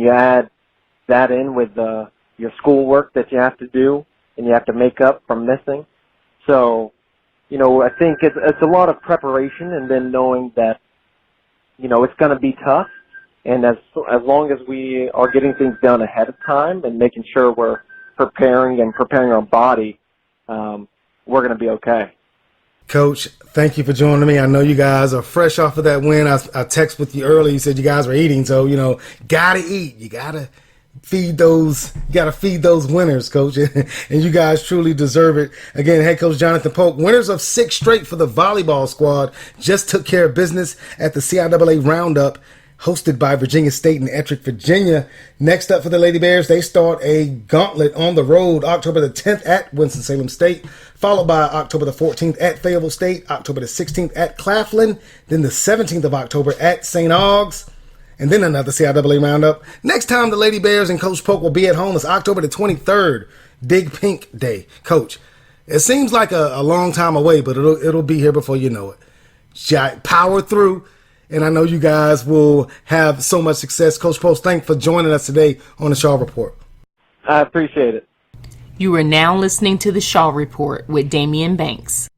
you add that in with your schoolwork that you have to do and you have to make up from missing. So, I think it's a lot of preparation, and then knowing that, it's going to be tough. And as long as we are getting things done ahead of time and making sure we're preparing our body, we're going to be okay. Coach, thank you for joining me. I know you guys are fresh off of that win. I texted with you early. You said you guys were eating, so gotta eat. You gotta feed those winners, Coach, and you guys truly deserve it. Again, head coach Jonathan Paulk, winners of 6 straight for the volleyball squad, just took care of business at the CIAA Roundup, hosted by Virginia State in Ettrick, Virginia. Next up for the Lady Bears, they start a gauntlet on the road October the 10th at Winston-Salem State, followed by October the 14th at Fayetteville State, October the 16th at Claflin, then the 17th of October at St. Aug's, and then another CIAA Roundup. Next time the Lady Bears and Coach Paulk will be at home is October the 23rd, Big Pink Day. Coach, it seems like a long time away, but it'll be here before you know it. Power through. And I know you guys will have so much success. Coach Post, thanks for joining us today on the Shaw Report. I appreciate it. You are now listening to the Shaw Report with Damian Banks.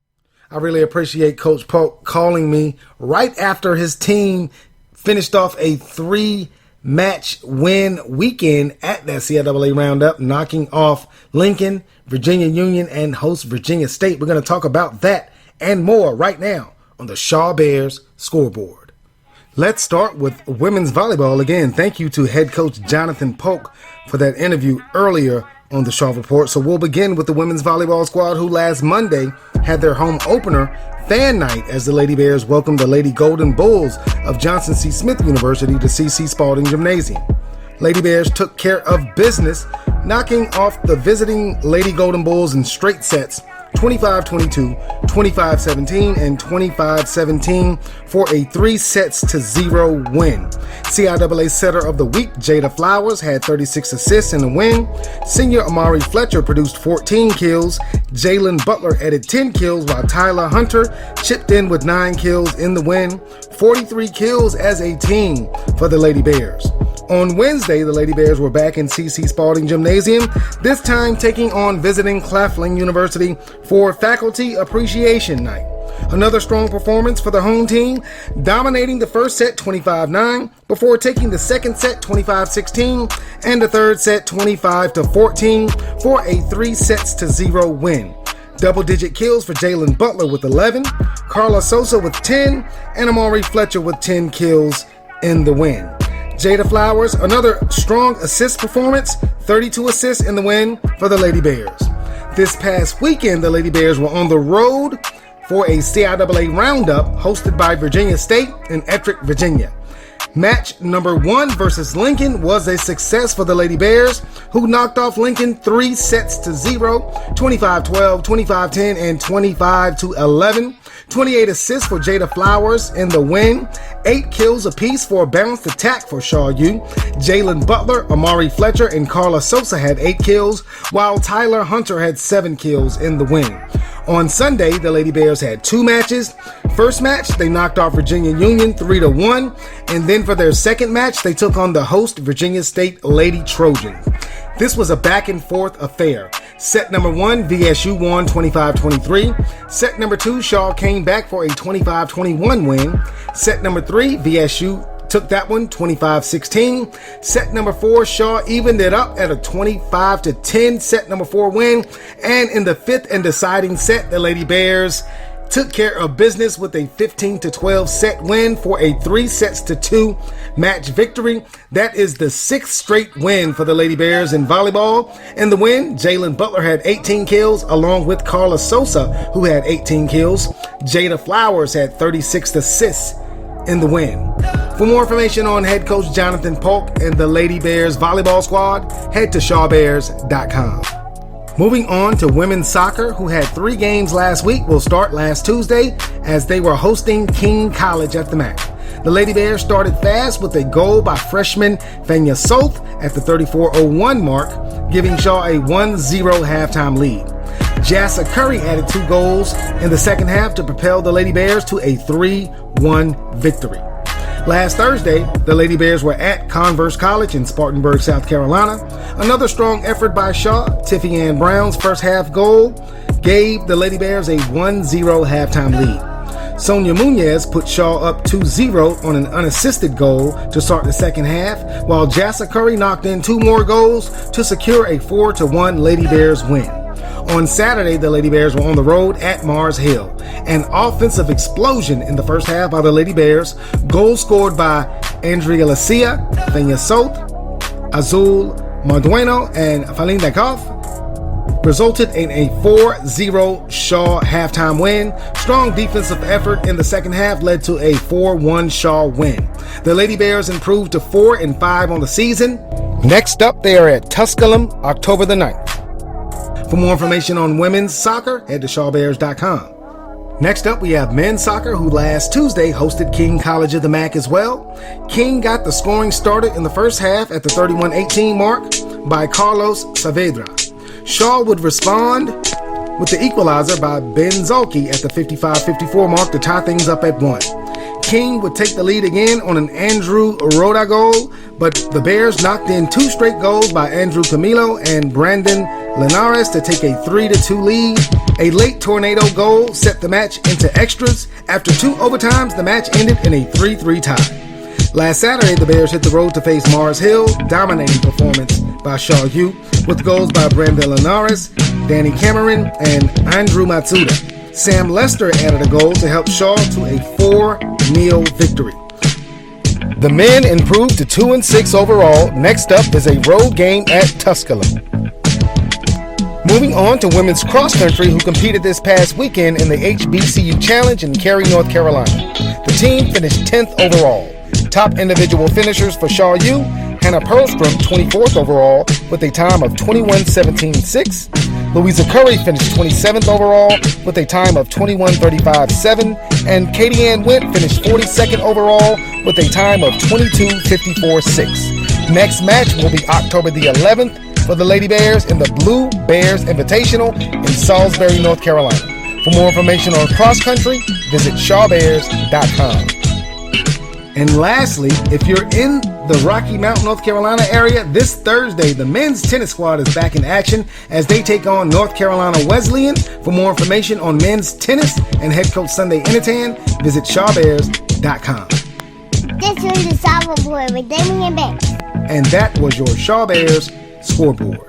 I really appreciate Coach Polk calling me right after his team finished off a 3-match win weekend at that CIAA Roundup, knocking off Lincoln, Virginia Union, and host Virginia State. We're going to talk about that and more right now on the Shaw Bears Scoreboard. Let's start with women's volleyball. Again, thank you to head coach Jonathan Paulk for that interview earlier on the Shaw Report. So we'll begin with the women's volleyball squad, who last Monday had their home opener fan night as the Lady Bears welcomed the Lady Golden Bulls of Johnson C. Smith University to C.C. Spalding Gymnasium. Lady Bears took care of business, knocking off the visiting Lady Golden Bulls in straight sets, 25-22, 25-17, and 25-17 for a 3-0 win. CIAA Setter of the Week, Jada Flowers, had 36 assists in the win. Senior Amari Fletcher produced 14 kills. Jalen Butler added 10 kills, while Tyler Hunter chipped in with 9 kills in the win. 43 kills as a team for the Lady Bears. On Wednesday, the Lady Bears were back in C.C. Spalding Gymnasium, this time taking on visiting Claflin University for Faculty Appreciation Night. Another strong performance for the home team, dominating the first set 25-9 before taking the second set 25-16 and the third set 25-14 for a 3-0 win. Double-digit kills for Jalen Butler with 11, Carla Sosa with 10, and Amari Fletcher with 10 kills in the win. Jada Flowers, another strong assist performance, 32 assists in the win for the Lady Bears. This past weekend, the Lady Bears were on the road for a CIAA Roundup hosted by Virginia State in Ettrick, Virginia. Match number 1 versus Lincoln was a success for the Lady Bears, who knocked off Lincoln 3-0, 25-12, 25-10, and 25-11. 28 assists for Jada Flowers in the win, 8 kills apiece for a balanced attack for ShawU. Jalen Butler, Amari Fletcher, and Carla Sosa had 8 kills, while Tyler Hunter had 7 kills in the win. On Sunday, the Lady Bears had 2 matches. First match, they knocked off Virginia Union 3-1, and then for their second match, they took on the host Virginia State Lady Trojans. This was a back-and-forth affair. Set number 1, VSU won 25-23. Set number 2, Shaw came back for a 25-21 win. Set number 3, VSU took that one 25-16. Set number 4, Shaw evened it up at a 25-10 set number 4 win. And in the 5th and deciding set, the Lady Bears took care of business with a 15-12 set win for a 3-2 match victory. That is the 6th straight win for the Lady Bears in volleyball. In the win, Jalen Butler had 18 kills along with Carla Sosa, who had 18 kills. Jada Flowers had 36 assists in the win. For more information on head coach Jonathan Paulk and the Lady Bears volleyball squad, head to shawbears.com. Moving on to women's soccer, who had 3 games last week, will start last Tuesday as they were hosting King College at the MAC. The Lady Bears started fast with a goal by freshman Fania Soth at the 34:01 mark, giving Shaw a 1-0 halftime lead. Jassa Curry added 2 goals in the second half to propel the Lady Bears to a 3-1 victory. Last Thursday, the Lady Bears were at Converse College in Spartanburg, South Carolina. Another strong effort by Shaw. Tiffy Ann Brown's first half goal gave the Lady Bears a 1-0 halftime lead. Sonia Munez put Shaw up 2-0 on an unassisted goal to start the second half, while Jassa Curry knocked in 2 more goals to secure a 4-1 Lady Bears win. On Saturday, the Lady Bears were on the road at Mars Hill. An offensive explosion in the first half by the Lady Bears. Goals scored by Andrea Lacia, Fenya Soth, Azul Mardueno, and Falinda Koff resulted in a 4-0 Shaw halftime win. Strong defensive effort in the second half led to a 4-1 Shaw win. The Lady Bears improved to 4-5 on the season. Next up, they are at Tusculum, October the 9th. For more information on women's soccer, head to ShawBears.com. Next up, we have men's soccer, who last Tuesday hosted King College of the MAC as well. King got the scoring started in the first half at the 31-18 mark by Carlos Saavedra. Shaw would respond with the equalizer by Ben Zolke at the 55-54 mark to tie things up at 1. King would take the lead again on an Andrew Roda goal, but the Bears knocked in 2 straight goals by Andrew Camilo and Brandon Linares to take a 3-2 lead. A late tornado goal set the match into extras. After 2 overtimes, the match ended in a 3-3 tie. Last Saturday, the Bears hit the road to face Mars Hill. Dominating performance by ShawU with goals by Brandon Linares, Danny Cameron, and Andrew Matsuda. Sam Lester added a goal to help Shaw to a 4-0 victory. The men improved to 2-6 overall. Next up is a road game at Tusculum. Moving on to women's cross country, who competed this past weekend in the HBCU Challenge in Cary, North Carolina. The team finished 10th overall. Top individual finishers for ShawU: Hannah Perlstrom, 24th overall, with a time of 21:17.6. Louisa Curry finished 27th overall with a time of 21:35.7, and Katie Ann Went finished 42nd overall with a time of 22:54.6. Next match will be October the 11th for the Lady Bears in the Blue Bears Invitational in Salisbury, North Carolina. For more information on cross country, visit ShawBears.com. And lastly, if you're in the Rocky Mount, North Carolina area, this Thursday, the men's tennis squad is back in action as they take on North Carolina Wesleyan. For more information on men's tennis and head coach Sunday Innitan, visit ShawBears.com. This was the Shaw Report with Damian Banks. And that was your Shaw Bears Scoreboard.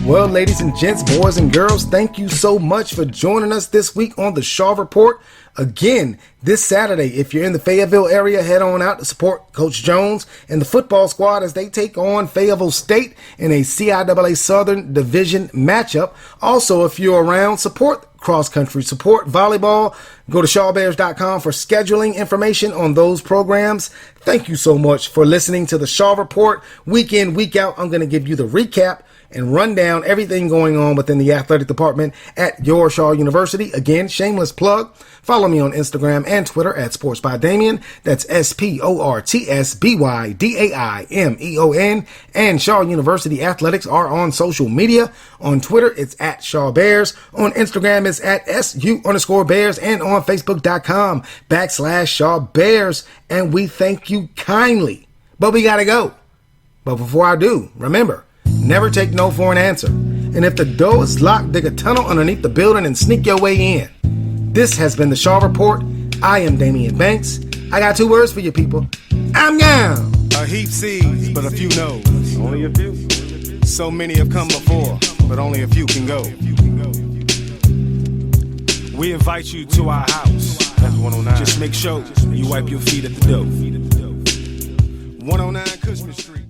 Well, ladies and gents, boys and girls, thank you so much for joining us this week on the Shaw Report. Again, this Saturday, if you're in the Fayetteville area, head on out to support Coach Jones and the football squad as they take on Fayetteville State in a CIAA Southern Division matchup. Also, if you're around, support cross country, support volleyball. Go to ShawBears.com for scheduling information on those programs. Thank you so much for listening to the Shaw Report. Week in, week out, I'm going to give you the recap and run down everything going on within the athletic department at your Shaw University. Again, shameless plug. Follow me on Instagram and Twitter at Sports by Damian. That's SportsBydamion. And Shaw University Athletics are on social media. On Twitter, it's at Shaw Bears. On Instagram, it's at SU_Bears. And on Facebook.com/Shaw Bears. And we thank you kindly. But we got to go. But before I do, remember, never take no for an answer. And if the door is locked, dig a tunnel underneath the building and sneak your way in. This has been the Shaw Report. I am Damian Banks. I got 2 words for you people. I'm gone. A heap sees, but a few knows. Only a few. So many have come before, but only a few can go. We invite you to our house. That's 109. Just make sure you wipe your feet at the door. 109 Cushman Street.